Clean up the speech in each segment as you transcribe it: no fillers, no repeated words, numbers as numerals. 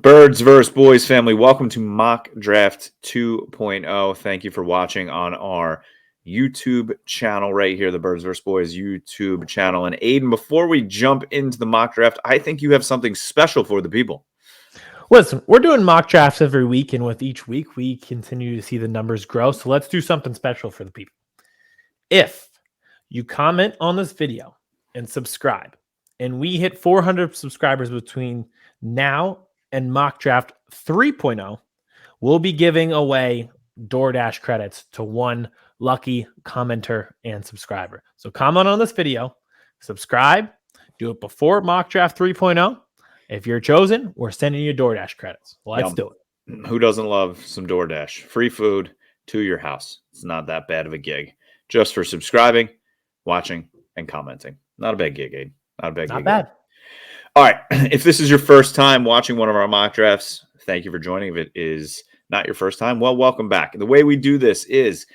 Birds versus Boys family, welcome to Mock Draft 2.0. Thank you for watching on our YouTube channel right here, the Birds versus Boys YouTube channel. And Aidan, before we jump into the mock draft, I think you have something special for the people. Listen, we're doing mock drafts every week, and with each week, we continue to see the numbers grow. So let's do something special for the people. If you comment on this video and subscribe, and we hit 400 subscribers between now and mock draft 3.0, we'll be giving away DoorDash credits to one lucky commenter and subscriber. So comment on this video, subscribe, do it before mock draft 3.0. If you're chosen, we're sending you DoorDash credits. Let's do it. Who doesn't love some DoorDash? Free food to your house. It's not that bad of a gig. Just for subscribing, watching, and commenting. Not a bad gig, Aiden. Not a bad gig. Not bad. All right. If this is your first time watching one of our mock drafts, thank you for joining. If it is not your first time, well, welcome back. The way we do this is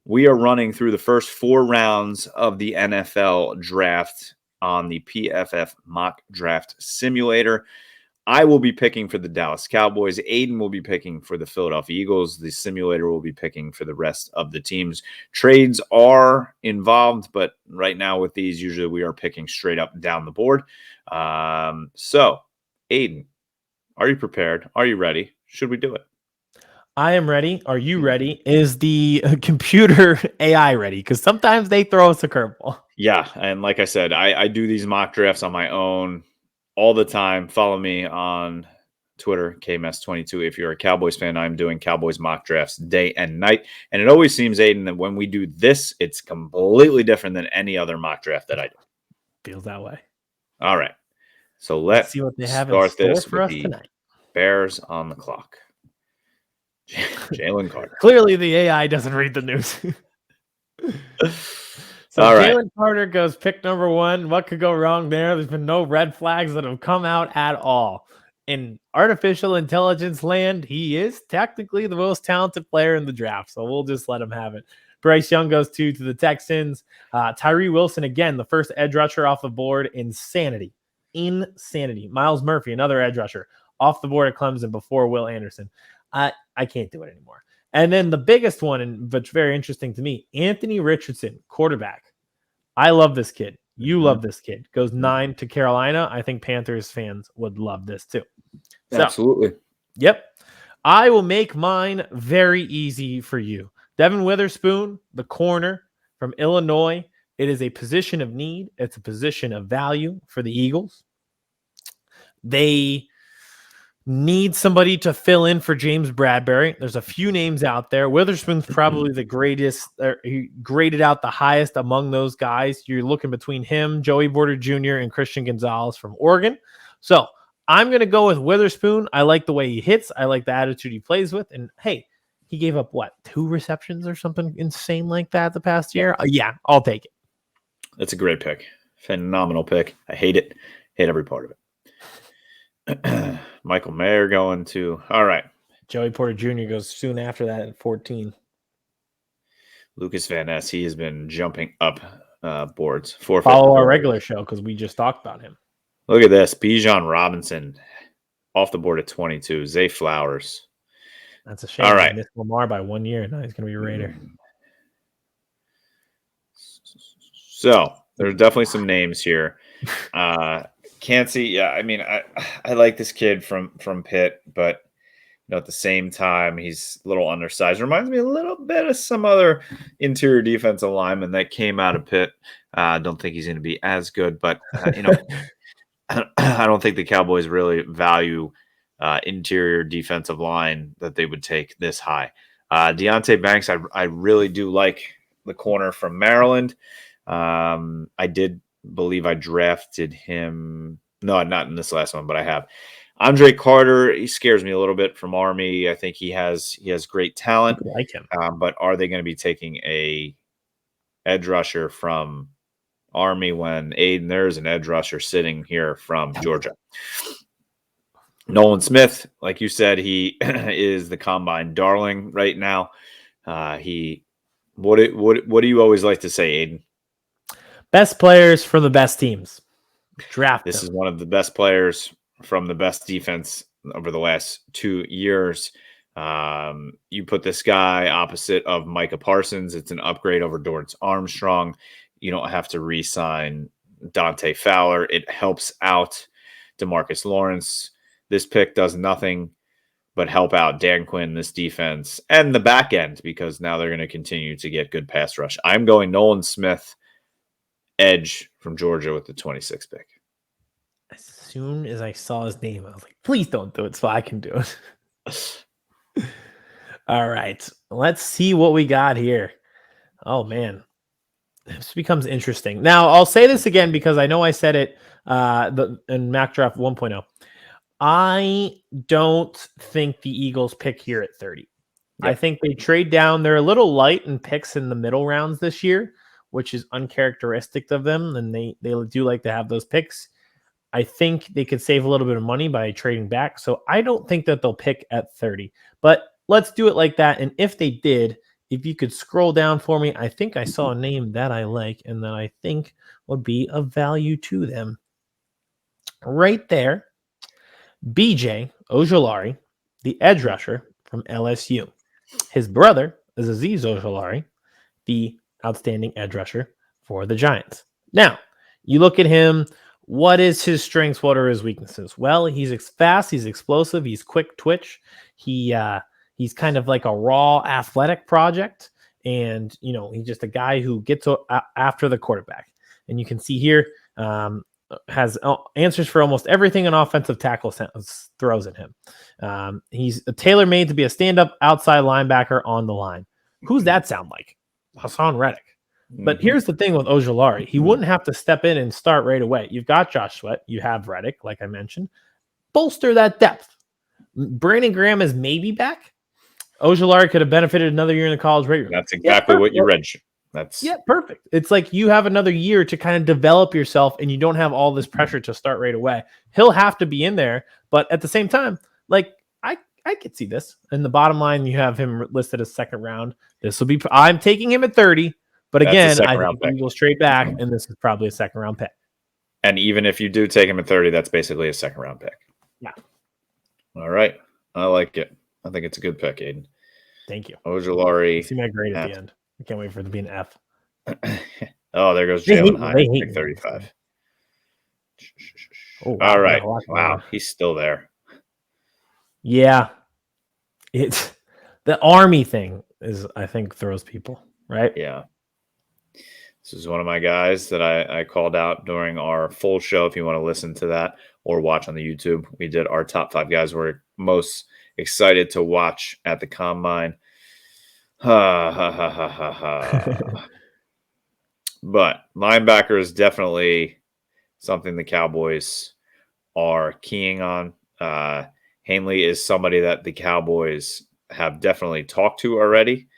we are running through the first 4 rounds of the NFL draft on the PFF mock draft simulator. I will be picking for the Dallas Cowboys. Aidan will be picking for the Philadelphia Eagles. The simulator will be picking for the rest of the teams. Trades are involved, but right now with these, usually we are picking straight up down the board. So, Aidan, are you prepared? Are you ready? Should we do it? I am ready. Are you ready? Is the computer AI ready? Because sometimes they throw us a curveball. Yeah, and like I said, I do these mock drafts on my own all the time. Follow me on Twitter, Kmess22. If you're a Cowboys fan, I'm doing Cowboys mock drafts day and night. And it always seems, Aidan, that when we do this, it's completely different than any other mock draft that I do. Feels that way. All right. So let's see what they have start in store this for with us the tonight. Bears on the clock. Jalen Carter. Clearly, the AI doesn't read the news. So all right. Jalen Carter goes pick number 1. What could go wrong there? There's been no red flags that have come out at all. In artificial intelligence land, he is technically the most talented player in the draft. So we'll just let him have it. Bryce Young goes to the Texans. Tyree Wilson, again, the first edge rusher off the board. Insanity. Miles Murphy, another edge rusher, off the board at Clemson before Will Anderson. I can't do it anymore. And then the biggest one, but very interesting to me, Anthony Richardson, quarterback. I love this kid. You love this kid. Goes 9 to Carolina. I think Panthers fans would love this too. So, absolutely. Yep. I will make mine very easy for you. Devin Witherspoon, the corner from Illinois. It is a position of need. It's a position of value for the Eagles. They need somebody to fill in for James Bradbury. There's a few names out there. Witherspoon's probably the greatest. He graded out the highest among those guys. You're looking between him, Joey Porter Jr., and Christian Gonzalez from Oregon. So I'm going to go with Witherspoon. I like the way he hits. I like the attitude he plays with. And hey, he gave up, 2 receptions or something insane like that the past year? Yeah, I'll take it. That's a great pick. Phenomenal pick. I hate it. Hate every part of it. Michael Mayer going to, all right. Joey Porter Jr. goes soon after that at 14. Lucas Van Ness, he has been jumping up boards. Follow our regular show because we just talked about him. Look at this. Bijan Robinson off the board at 22. Zay Flowers. That's a shame. All right. He missed Lamar by 1 year. Now he's going to be a Raider. So there's definitely some names here. Can't see. Yeah, I mean, I like this kid from Pitt, but at the same time, he's a little undersized. Reminds me a little bit of some other interior defensive lineman that came out of Pitt. I don't think he's going to be as good, but I don't think the Cowboys really value interior defensive line that they would take this high. Deonte Banks, I really do like the corner from Maryland. I did believe I drafted him. No, not in this last one, but I have. Andre Carter, he scares me a little bit from Army. I think he has great talent. I like him. But are they going to be taking a edge rusher from Army when Aidan, there's an edge rusher sitting here from Georgia? Nolan Smith, like you said, he is the combine darling right now. What do you always like to say, Aidan? Best players from the best teams. Draft This them. is one of the best players from the best defense over the last 2 years. You put this guy opposite of Micah Parsons. It's an upgrade over Dorrance Armstrong. You don't have to re-sign Dante Fowler. It helps out DeMarcus Lawrence. This pick does nothing but help out Dan Quinn, this defense, and the back end, because now they're going to continue to get good pass rush. I'm going Nolan Smith, edge from Georgia with the 26th pick. As soon as I saw his name, I was like, please don't do it so I can do it. All right, let's see what we got here. Oh, man. This becomes interesting. Now, I'll say this again because I know I said it in Mac Draft 1.0. I don't think the Eagles pick here at 30. Yep. I think they trade down. They're a little light in picks in the middle rounds this year, which is uncharacteristic of them, and they do like to have those picks. I think they could save a little bit of money by trading back, so I don't think that they'll pick at 30. But let's do it like that, and if they did, if you could scroll down for me, I think I saw a name that I like and that I think would be of value to them. Right there, BJ Ojolari, the edge rusher from LSU. His brother is Azeez Ojolari, the outstanding edge rusher for the Giants. Now, you look at him. What is his strengths? What are his weaknesses? Well, he's fast. He's explosive. He's quick twitch. He's kind of like a raw athletic project. And, he's just a guy who gets after the quarterback. And you can see here, has answers for almost everything an offensive tackle throws at him. He's tailor-made to be a stand-up outside linebacker on the line. Who's that sound like? Hassan Reddick. But here's the thing with Ojolari. He wouldn't have to step in and start right away. You've got Josh Sweat. You have Reddick, like I mentioned. Bolster that depth. Brandon Graham is maybe back. Ojolari could have benefited another year in the college rate room. That's exactly what you read. Perfect. It's like you have another year to kind of develop yourself, and you don't have all this pressure to start right away. He'll have to be in there, but at the same time, like I could see this. And the bottom line, you have him listed as second round. I'm taking him at 30, but again, I think the Eagles trade back, and this is probably a second round pick. And even if you do take him at 30, that's basically a second round pick. Yeah. All right. I like it. I think it's a good pick, Aidan. Thank you. Ojolari. See my grade at the end. I can't wait for it to be an F. Oh, there goes Jalen Hines, pick 35. Oh, wow, all right. Wow, he's still there. Yeah. It's the Army thing is, I think, throws people, right? Yeah. This is one of my guys that I called out during our full show. If you want to listen to that or watch on the YouTube, we did our top 5 guys we're most excited to watch at the combine. But linebacker is definitely something the Cowboys are keying on. Hanley is somebody that the Cowboys have definitely talked to already.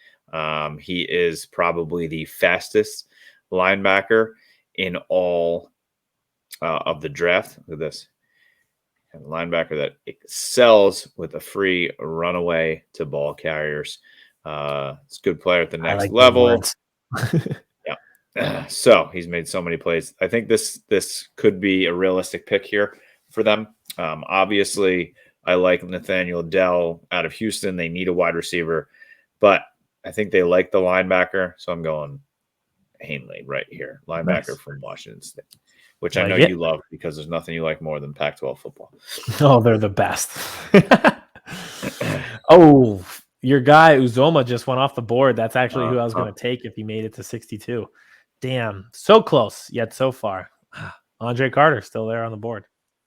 He is probably the fastest linebacker in all of the draft. Look at this. And a linebacker that excels with a free runaway to ball carriers. It's a good player at the next level. Yeah. So he's made so many plays. I think this could be a realistic pick here for them. Obviously, I like Nathaniel Dell out of Houston. They need a wide receiver, but I think they like the linebacker. So I'm going Hanley right here, linebacker from Washington State, which I know you love because there's nothing you like more than Pac-12 football. Oh, they're the best. Oh, your guy Uzoma just went off the board. That's actually who I was going to take if he made it to 62. Damn, so close yet so far. Andre Carter still there on the board.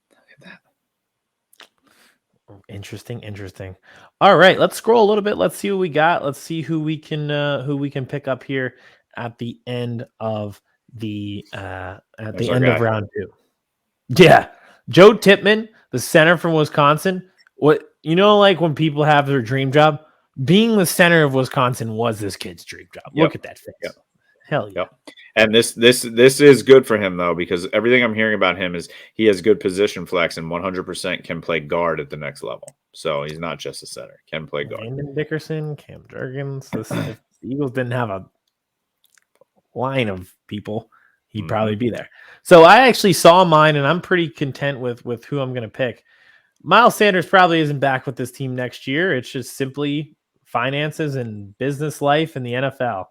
Look at that. Interesting. All right, let's scroll a little bit. Let's see what we got. Let's see who we can pick up here at the end of the of round 2. Yeah, Joe Tippmann, the center from Wisconsin. What like when people have their dream job, being the center of Wisconsin was this kid's dream job. Look at that face. Yep. Hell yeah. Yep. And this is good for him though, because everything I'm hearing about him is he has good position flex and 100% can play guard at the next level. So he's not just a center; can play guard. Landon Dickerson, Cam Jurgens. If the Eagles didn't have a line of people, he'd probably be there. So I actually saw mine, and I'm pretty content with who I'm going to pick. Miles Sanders probably isn't back with this team next year. It's just simply finances and business life in the NFL.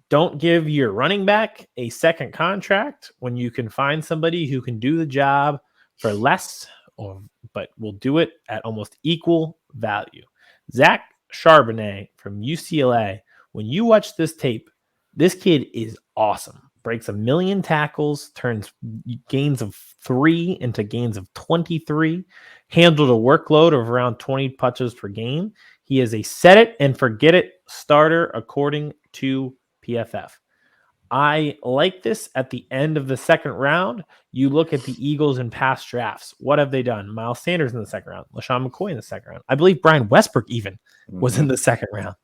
Don't give your running back a second contract when you can find somebody who can do the job for less, but will do it at almost equal value. Zach Charbonnet from UCLA. When you watch this tape, this kid is awesome. Breaks 1 million tackles, turns gains of 3 into gains of 23, handled a workload of around 20 touches per game. He is a set it and forget it starter according to PFF. I like this at the end of the second round. You look at the Eagles in past drafts. What have they done? Miles Sanders in the second round, LaShawn McCoy in the second round. I believe Brian Westbrook even was in the second round.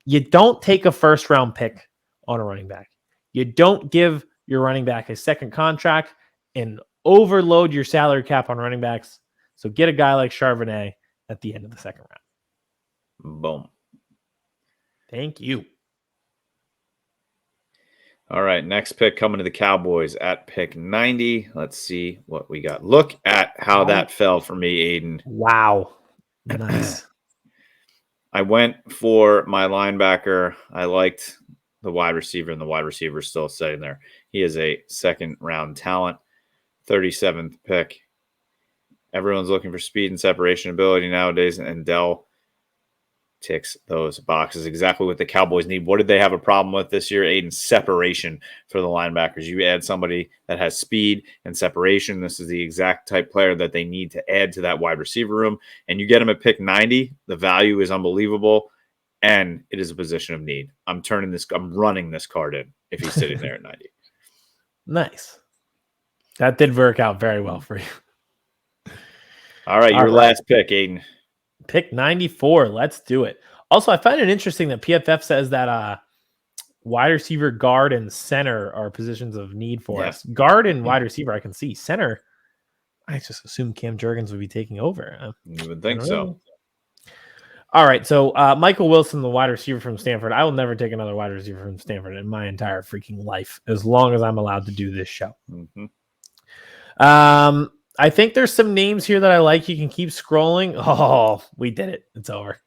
You don't take a first round pick on a running back. You don't give your running back a second contract and overload your salary cap on running backs. So get a guy like Charbonnet at the end of the second round. Boom. Thank you. All right, next pick coming to the Cowboys at pick 90. Let's see what we got. Look at how that fell for me, Aidan. Wow. Nice. I went for my linebacker. I liked the wide receiver, and the wide receiver is still sitting there. He is a second-round talent, 37th pick. Everyone's looking for speed and separation ability nowadays, and Dell ticks those boxes. Exactly what the Cowboys need. What did they have a problem with this year? Aidan, separation for the linebackers. You add somebody that has speed and separation. This is the exact type player that they need to add to that wide receiver room. And you get him at pick 90. The value is unbelievable, and it is a position of need. I'm running this card in if he's sitting there at 90. Nice. That did work out very well for you. All right, your last pick, Aidan. Pick 94. Let's do it. Also, I find it interesting that PFF says that wide receiver, guard, and center are positions of need for us. Guard and wide receiver, I can see. Center, I just assume Cam Jurgens would be taking over. You would think so. All right, so Michael Wilson, the wide receiver from Stanford. I will never take another wide receiver from Stanford in my entire freaking life, as long as I'm allowed to do this show. I think there's some names here that I like. You can keep scrolling. Oh, we did it. It's over.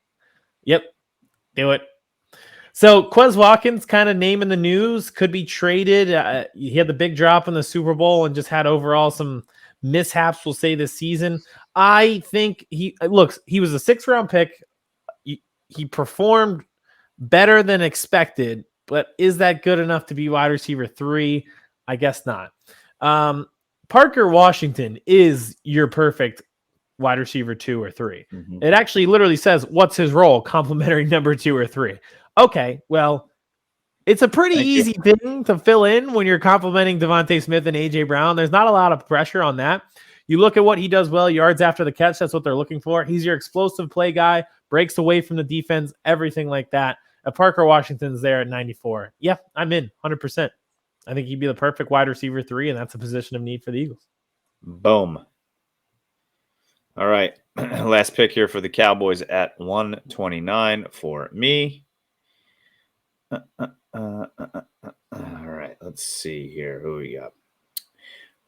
Yep. Do it. So Quez Watkins, kind of name in the news, could be traded. He had the big drop in the Super Bowl and just had overall some mishaps, we'll say, this season. I think he was a 6th-round pick. He performed better than expected, but is that good enough to be wide receiver 3? I guess not. Parker Washington is your perfect wide receiver 2 or 3. It actually literally says, what's his role? Complimentary number 2 or 3. Okay, well, it's a pretty easy thing to fill in when you're complimenting Devontae Smith and A.J. Brown. There's not a lot of pressure on that. You look at what he does well, yards after the catch, that's what they're looking for. He's your explosive play guy, breaks away from the defense, everything like that. Parker Washington's there at 94. Yeah, I'm in 100%. I think he'd be the perfect wide receiver 3, and that's a position of need for the Eagles. Boom. All right. Last pick here for the Cowboys at 129 for me. All right. Let's see here. Who we got?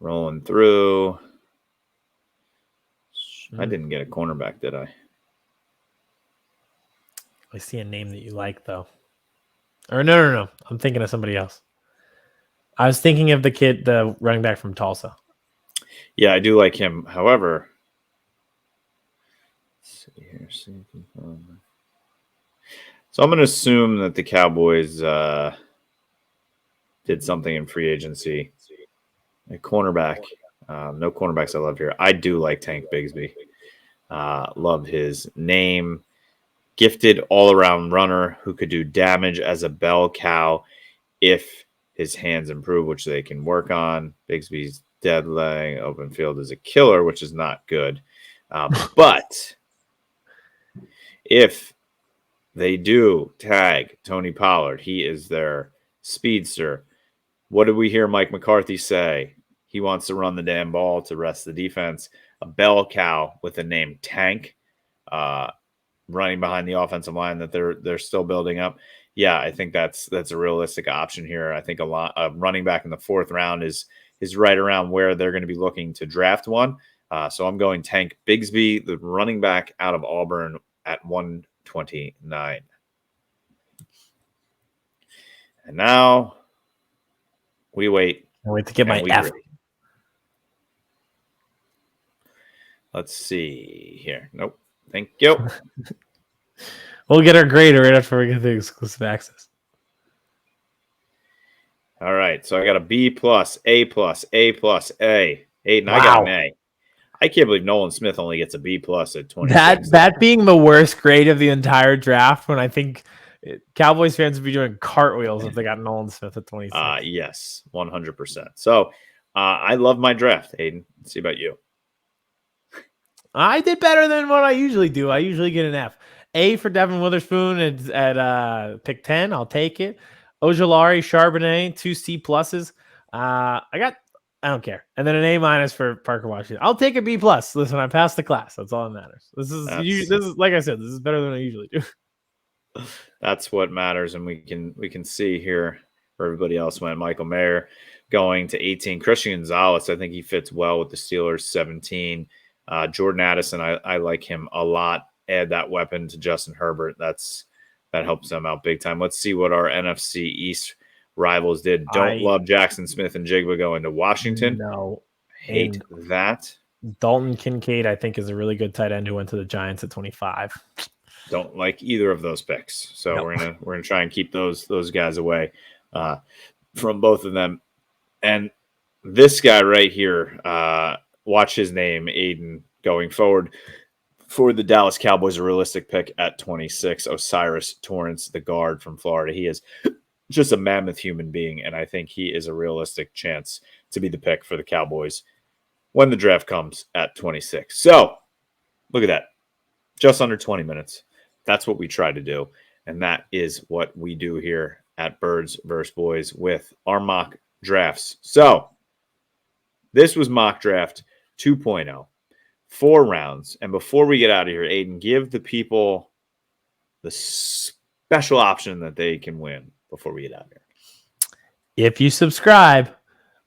Rolling through. I didn't get a cornerback, did I? I see a name that you like, though. Or no. I'm thinking of somebody else. I was thinking of the running back from Tulsa. Yeah, I do like him. However, let's see here. So I'm going to assume that the Cowboys did something in free agency. A cornerback. No cornerbacks I love here. I do like Tank Bigsby. Love his name. Gifted all-around runner who could do damage as a bell cow if his hands improve, which they can work on. Bigsby's dead leg open field is a killer, which is not good. But if they do tag Tony Pollard, he is their speedster. What did we hear Mike McCarthy say? He wants to run the damn ball to rest the defense. A bell cow with the name Tank, running behind the offensive line that they're still building up. Yeah, I think that's a realistic option here. I think a running back in the 4th round is right around where they're going to be looking to draft one. So I'm going Tank Bigsby, the running back out of Auburn, at 129. And now we wait. Can't wait to get my and we F. grade. Let's see here. Nope. Thank you. We'll get our grade right after we get the exclusive access. All right. So I got a B plus, A plus, A plus, A. Aidan, I Wow. got an A. I can't believe Nolan Smith only gets a B plus at 26. That being the worst grade of the entire draft, when I think Cowboys fans would be doing cartwheels if they got Nolan Smith at 26. Yes, 100%. So I love my draft, Aidan. Let's see about you. I did better than what I usually do. I usually get an F. A for Devin Witherspoon at pick 10. I'll take it. Ojolari, Charbonnet, 2 C pluses. I don't care. And then an A minus for Parker Washington. I'll take a B plus. Listen, I passed the class. That's all that matters. This is like I said, this is better than I usually do. That's what matters, and we can see here where everybody else went. Michael Mayer going to 18. Christian Gonzalez, I think he fits well with the Steelers. 17. Jordan Addison, I like him a lot. Add that weapon to Justin Herbert. That helps them out big time. Let's see what our NFC East rivals did. Don't love Jackson Smith and Jigba going to Washington. No. Hate that. Dalton Kincaid, I think, is a really good tight end who went to the Giants at 25. Don't like either of those picks. So we're gonna try and keep those guys away from both of them. And this guy right here, watch his name, Aidan, going forward. For the Dallas Cowboys, a realistic pick at 26, Osiris Torrance, the guard from Florida. He is just a mammoth human being, and I think he is a realistic chance to be the pick for the Cowboys when the draft comes at 26. So, look at that. Just under 20 minutes. That's what we try to do, and that is what we do here at Birds vs. Boys with our mock drafts. So, this was mock draft 2.0. 4 rounds. And before we get out of here, Aidan, give the people the special option that they can win before we get out of here. If you subscribe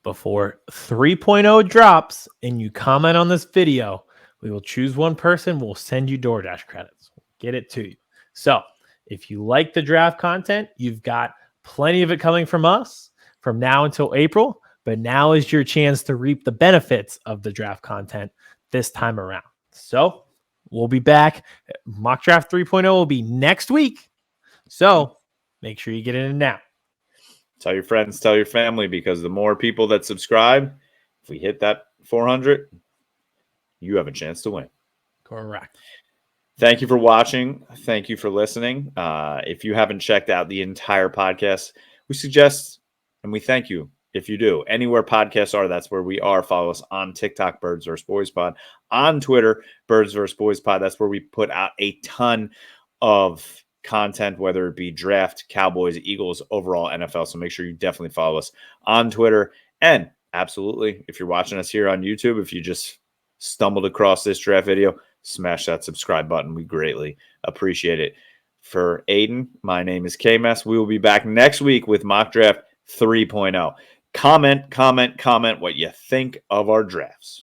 before 3.0 drops and you comment on this video, we will choose one person. We'll send you DoorDash credits. We'll get it to you. So if you like the draft content, you've got plenty of it coming from us from now until April. But now is your chance to reap the benefits of the draft content this time around. So we'll be back. Mock Draft 3.0 will be next week. So make sure you get in now. Tell your friends, tell your family, because the more people that subscribe, if we hit that 400, you have a chance to win. Correct. Thank you for watching. Thank you for listening. If you haven't checked out the entire podcast, we suggest and we thank you if you do. Anywhere podcasts are, that's where we are. Follow us on TikTok, Birds vs. Boys Pod. On Twitter, Birds vs. Boys Pod. That's where we put out a ton of content, whether it be draft, Cowboys, Eagles, overall NFL. So make sure you definitely follow us on Twitter. And absolutely, if you're watching us here on YouTube, if you just stumbled across this draft video, smash that subscribe button. We greatly appreciate it. For Aidan, my name is Kmess. We will be back next week with Mock Draft 3.0. Comment what you think of our drafts.